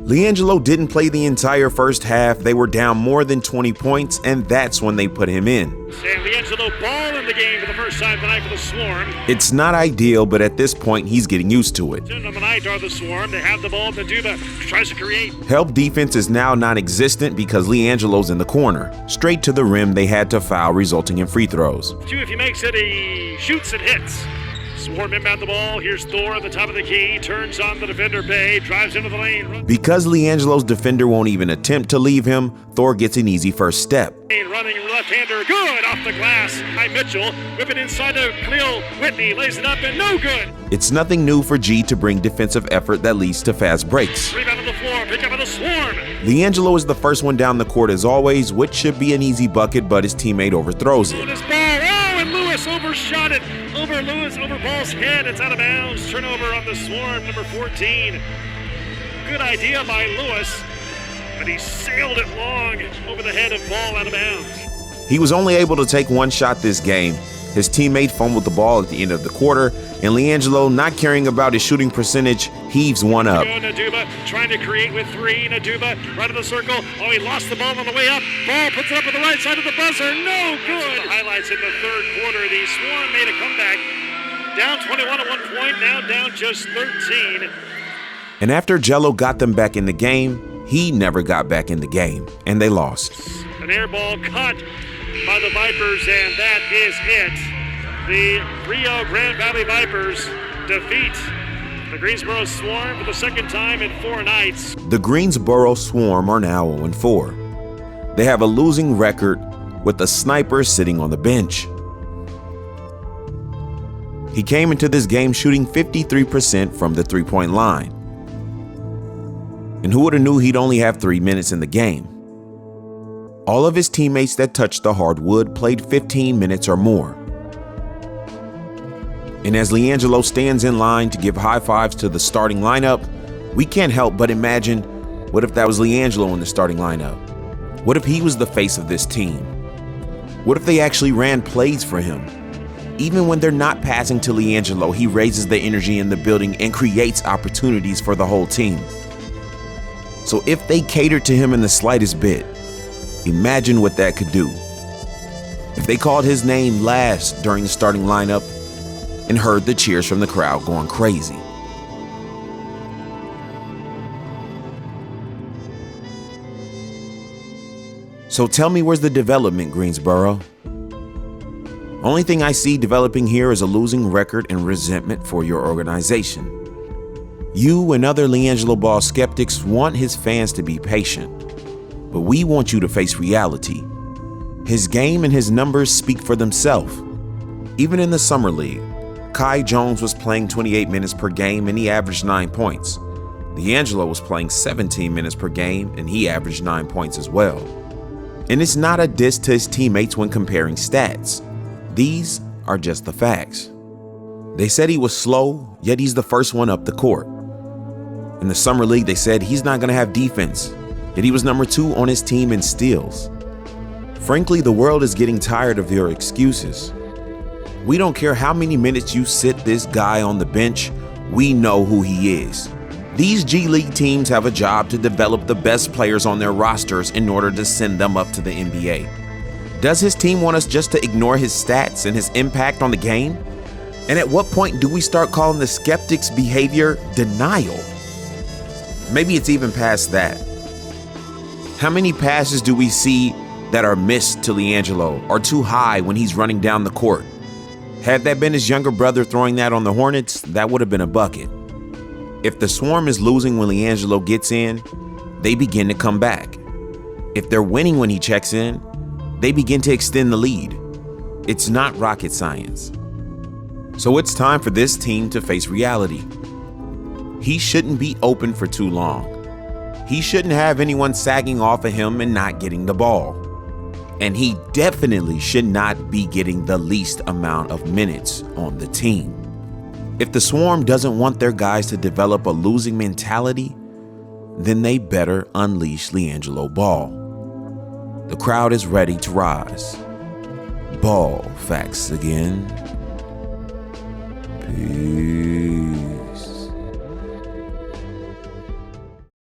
Liangelo didn't play the entire first half. They were down more than 20 points, and that's when they put him in. And Liangelo ball in the game for the first time tonight for the Swarm. It's not ideal, but at this point, he's getting used to it. Tonight are the Swarm. They have the ball. Naduba tries to create. Help defense is now non-existent because Liangelo's in the corner. Straight to the rim, they had to foul, resulting in free throws. If he makes it, he shoots and hits. Swarm inbound the ball. Here's Thor at the top of the key. Turns on the defender, Bay. Drives into the lane. Because Liangelo's defender won't even attempt to leave him, Thor gets an easy first step. Running left-hander. Good off the glass. By Mitchell. Whip it inside to Khalil Whitney. Lays it up and no good. It's nothing new for G to bring defensive effort that leads to fast breaks. Rebound on the floor. Pick up on the Swarm. Liangelo is the first one down the court as always, which should be an easy bucket, but his teammate overthrows it. This ball. Oh, and Lewis overshot it. Over ball's head. It's out of bounds. Turnover on the Swarm, number 14. Good idea by Lewis, but he sailed it long over the head of ball out of bounds. He was only able to take one shot this game. His teammate fumbled the ball at the end of the quarter, and Liangelo, not caring about his shooting percentage, heaves one up. Naduba trying to create with three. Naduba right of the circle. Oh, he lost the ball on the way up. Ball puts it up on the right side of the buzzer. No good. The highlights in the third quarter. The Swarm made a comeback. Down 21 at one point, now down just 13. And after Jello got them back in the game, he never got back in the game, and they lost. An air ball caught by the Vipers, and that is it. The Rio Grande Valley Vipers defeat the Greensboro Swarm for the second time in 4 nights. The Greensboro Swarm are now 0-4. They have a losing record with a sniper sitting on the bench. He came into this game shooting 53% from the three-point line. And who would have knew he'd only have 3 minutes in the game? All of his teammates that touched the hardwood played 15 minutes or more. And as Liangelo stands in line to give high fives to the starting lineup, we can't help but imagine, what if that was Liangelo in the starting lineup? What if he was the face of this team? What if they actually ran plays for him? Even when they're not passing to Liangelo, he raises the energy in the building and creates opportunities for the whole team. So if they catered to him in the slightest bit, imagine what that could do. If they called his name last during the starting lineup and heard the cheers from the crowd going crazy. So tell me, where's the development, Greensboro? Only thing I see developing here is a losing record and resentment for your organization. You and other Liangelo Ball skeptics want his fans to be patient, but we want you to face reality. His game and his numbers speak for themselves. Even in the Summer League, Kai Jones was playing 28 minutes per game and he averaged 9 points. Liangelo was playing 17 minutes per game and he averaged 9 points as well. And it's not a diss to his teammates when comparing stats. These are just the facts. They said he was slow, yet he's the first one up the court. In the Summer League, they said he's not going to have defense, yet he was number 2 on his team in steals. Frankly, the world is getting tired of your excuses. We don't care how many minutes you sit this guy on the bench, we know who he is. These G League teams have a job to develop the best players on their rosters in order to send them up to the NBA. Does his team want us just to ignore his stats and his impact on the game? And at what point do we start calling the skeptics' behavior denial? Maybe it's even past that. How many passes do we see that are missed to Liangelo or too high when he's running down the court? Had that been his younger brother throwing that on the Hornets, that would have been a bucket. If the Swarm is losing when Liangelo gets in, they begin to come back. If they're winning when he checks in, they begin to extend the lead. It's not rocket science. So it's time for this team to face reality. He shouldn't be open for too long. He shouldn't have anyone sagging off of him and not getting the ball. And he definitely should not be getting the least amount of minutes on the team. If the Swarm doesn't want their guys to develop a losing mentality, then they better unleash Liangelo Ball. The crowd is ready to rise. Ball facts again. Peace.